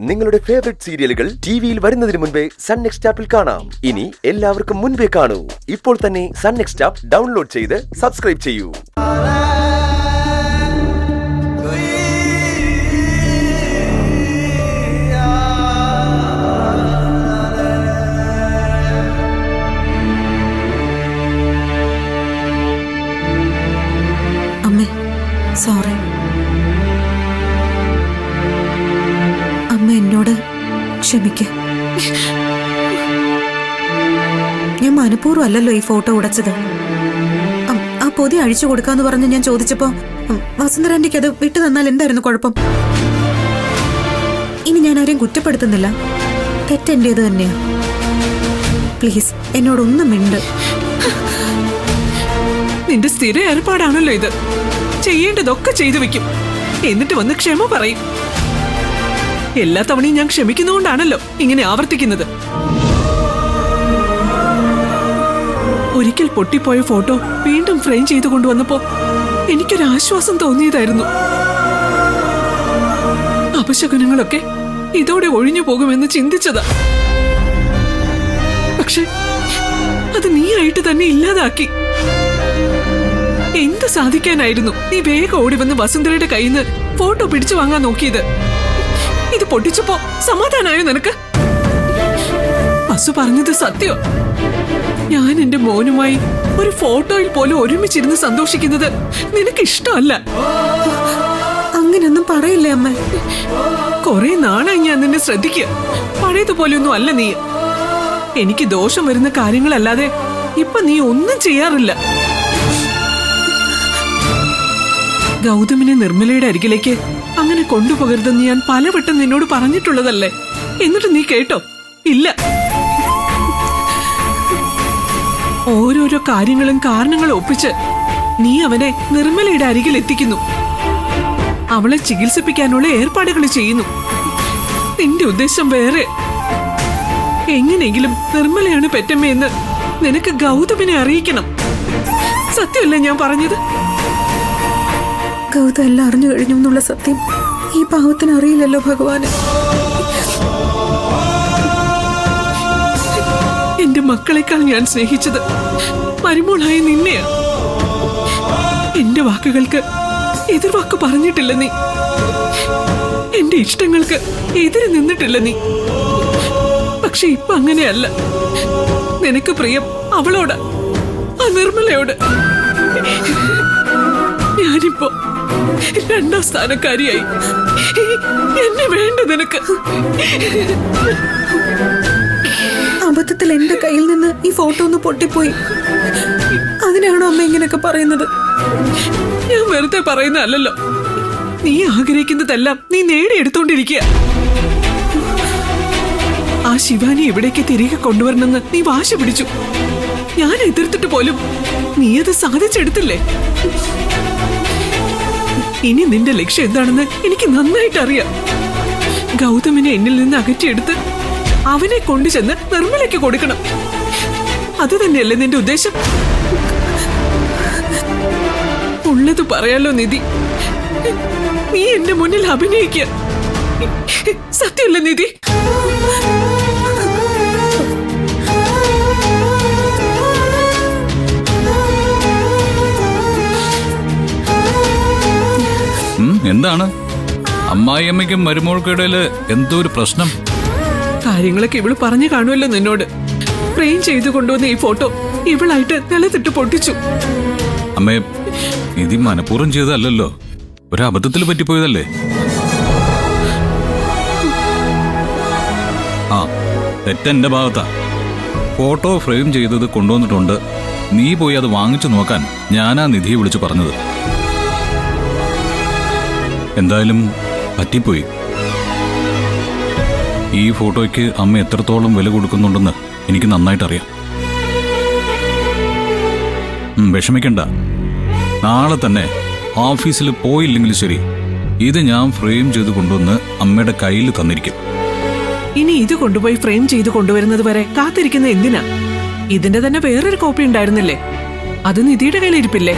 നിങ്ങളുടെ ഫേവറേറ്റ് സീരിയലുകൾ ടിവിയിൽ വരുന്നതിന് മുൻപേ സൺ നെക്സ്റ്റ് ആപ്പിൽ കാണാം. ഇനി എല്ലാവർക്കും മുൻപേ കാണൂ. ഇപ്പോൾ തന്നെ സൺ നെക്സ്റ്റ് ആപ്പ് ഡൗൺലോഡ് ചെയ്ത് സബ്സ്ക്രൈബ് ചെയ്യൂ. അമ്മേ, സോറി. അമ്മ എന്നോട് ക്ഷമിക്ക്. ഞാൻ മനഃപൂർവ്വം അല്ലല്ലോ ഈ ഫോട്ടോ ഉടച്ചത്. ആ പൊതി അഴിച്ചു കൊടുക്കാന്ന് പറഞ്ഞ് ഞാൻ ചോദിച്ചപ്പോ വസുന്ധരാന്റിക്ക് അത് വിട്ടു തന്നാൽ എന്തായിരുന്നു കുഴപ്പം? ഇനി ഞാൻ ആരെയും കുറ്റപ്പെടുത്തുന്നില്ല. തെറ്റെന്റേത് തന്നെയാ. പ്ലീസ് എന്നോടൊന്നും മിണ്ട്. നിന്റെ സ്ഥിര ഏർപ്പാടാണല്ലോ ഇത്. ചെയ്യേണ്ടതൊക്കെ ചെയ്തു വെക്കും, എന്നിട്ട് വന്ന് ക്ഷമ പറയും. എല്ലാ തവണയും ഞാൻ ക്ഷമിക്കുന്നതുകൊണ്ടാണല്ലോ ഇങ്ങനെ ആവർത്തിക്കുന്നത്. ഒരിക്കൽ പൊട്ടിപ്പോയ ഫോട്ടോ വീണ്ടും ഫ്രെയിം ചെയ്തു കൊണ്ടുവന്നപ്പോ എനിക്കൊരാശ്വാസം തോന്നിയതായിരുന്നു. അപശകുനങ്ങളൊക്കെ ഇതോടെ ഒഴിഞ്ഞു പോകുമെന്ന് ചിന്തിച്ചതാ. പക്ഷെ അത് നീയായിട്ട് തന്നെ ഇല്ലാതാക്കി. എന്ത് സാധിക്കാനായിരുന്നു നീ വേഗം ഓടി വന്ന് വസുന്ധരയുടെ കയ്യിൽ നിന്ന് ഫോട്ടോ പിടിച്ചു വാങ്ങാൻ നോക്കിയത്? ഇത് പൊട്ടിച്ചപ്പോ സമാധാനായോ നിനക്ക്? വസു പറഞ്ഞത് സത്യോ? ഞാൻ എന്റെ മോനുമായി ഒരു ഫോട്ടോയിൽ പോലും ഒരുമിച്ചിരുന്ന് സന്തോഷിക്കുന്നത് നിനക്ക് ഇഷ്ടമല്ല. അങ്ങനെയൊന്നും പറയില്ലേ അമ്മ. കൊറേ നാളായി ഞാൻ നിന്നെ ശ്രദ്ധിക്കുക. പഴയതുപോലെയൊന്നും അല്ല നീ. എനിക്ക് ദോഷം വരുന്ന കാര്യങ്ങളല്ലാതെ ഇപ്പൊ നീ ഒന്നും ചെയ്യാറില്ല. ഗൗതമിനെ നിർമ്മലയുടെ അരികിലേക്ക് അങ്ങനെ കൊണ്ടുപോകരുതെന്ന് ഞാൻ പലവട്ടം നിന്നോട് പറഞ്ഞിട്ടുള്ളതല്ലേ? എന്നിട്ട് നീ കേട്ടോ? ഇല്ല. ഓരോരോ കാര്യങ്ങളും കാരണങ്ങളും ഒപ്പിച്ച് നീ അവനെ നിർമ്മലയുടെ അരികിൽ എത്തിക്കുന്നു. അവളെ ചികിത്സിപ്പിക്കാനുള്ള ഏർപ്പാടുകൾ ചെയ്യുന്നു. നിന്റെ ഉദ്ദേശം വേറെ. എങ്ങനെയെങ്കിലും നിർമ്മലയാണ് പെറ്റമ്മയെന്ന് നിനക്ക് ഗൗതമിനെ അറിയിക്കണം. സത്യമല്ലേ ഞാൻ പറഞ്ഞത്? ഗൗതം എല്ലാം അറിഞ്ഞു കഴിഞ്ഞു എന്നുള്ള സത്യം ഈ പാവത്തിന് അറിയില്ലല്ലോ ഭഗവാന്. എന്റെ മക്കളെക്കാൾ ഞാൻ സ്നേഹിച്ചത് മരുമോളായ നിന്നെയാണ്. എന്റെ വാക്കുകൾക്ക് എതിർവാക്ക് പറഞ്ഞിട്ടില്ല നീ. എന്റെ ഇഷ്ടങ്ങൾക്ക് എതിര് നിന്നിട്ടില്ല നീ. പക്ഷെ ഇപ്പൊ അങ്ങനെയല്ല. നിനക്ക് പ്രിയം അവളോട്, ആ നിർമ്മലയോട്. ഞാനിപ്പോ രണ്ടാം സ്ഥാനക്കാരിയായി. എന്നെ വേണ്ട നിനക്ക്. അബദ്ധത്തിൽ എന്റെ കയ്യിൽ നിന്ന് ഈ ഫോട്ടോ ഒന്ന് പൊട്ടിപ്പോയി. അതിനാണോ അമ്മ ഇങ്ങനെയൊക്കെ പറയുന്നത്? ഞാൻ വെറുതെ പറയുന്നതല്ലോ. നീ ആഗ്രഹിക്കുന്നതെല്ലാം നീ നേടിയെടുത്തോണ്ടിരിക്കുക. ആ ശിവാനി ഇവിടേക്ക് തിരികെ കൊണ്ടുവരണമെന്ന് നീ വാശി പിടിച്ചു. ഞാൻ എതിർത്തിട്ട് പോലും നീ അത് സാധിച്ചെടുത്തില്ലേ? ഇനി നിന്റെ ലക്ഷ്യം എന്താണെന്ന് എനിക്ക് നന്നായിട്ട് അറിയാം. ഗൗതമിനെ എന്നിൽ നിന്ന് അകറ്റിയെടുത്ത് അവനെ കൊണ്ടുചെന്ന് നിർമ്മലയ്ക്ക് കൊടുക്കണം. അത് തന്നെയല്ലേ നിന്റെ ഉദ്ദേശം? ഉള്ളത് പറയാലോ നിധി. നീ എന്റെ മുന്നിൽ അഭിനയിക്കുക. സത്യമല്ലേ നിധി? എന്താണ് അമ്മായിയമ്മയ്ക്കും മരുമോൾക്കിടയില് എന്തോ ഒരു പ്രശ്നം? കാര്യങ്ങളൊക്കെ ഇവള് പറഞ്ഞു കാണുമല്ലോ നിന്നോട്. ഫ്രെയിം ചെയ്തു കൊണ്ടുവന്ന ഈ ഫോട്ടോ ഇവളായിട്ട് നിലത്തിട്ട് പൊട്ടിച്ചു. അമ്മേ, ഇത് മനഃപൂർവ്വം ചെയ്തതല്ലോ, ഒരു അബദ്ധത്തിൽ പറ്റിപ്പോയതല്ലേ? ആ, തെറ്റെന്റെ ഭാഗത്താ. ഫോട്ടോ ഫ്രെയിം ചെയ്തത് കൊണ്ടുവന്നിട്ടുണ്ട്. നീ പോയി അത് വാങ്ങിച്ചു നോക്കാൻ ഞാനാ നിധിയെ വിളിച്ചു പറഞ്ഞത്. എന്തായാലും പറ്റിപ്പോയി. ഈ ഫോട്ടോയ്ക്ക് അമ്മ എത്രത്തോളം വില കൊടുക്കുന്നുണ്ടെന്ന് എനിക്ക് നന്നായിട്ട് അറിയാം. വിഷമിക്കണ്ട. നാളെ തന്നെ ഓഫീസിൽ പോയില്ലെങ്കിൽ ശരി, ഇത് ഞാൻ ഫ്രെയിം ചെയ്ത് കൊണ്ടുവന്ന് അമ്മയുടെ കയ്യിൽ തന്നിരിക്കും. ഇനി ഇത് കൊണ്ടുപോയി ഫ്രെയിം ചെയ്ത് കൊണ്ടുവരുന്നത് വരെ കാത്തിരിക്കുന്ന എന്തിനാ? ഇതിന്റെ തന്നെ വേറൊരു കോപ്പി ഉണ്ടായിരുന്നില്ലേ? അത് നിധിയുടെ കയ്യിലിരിപ്പില്ലേ?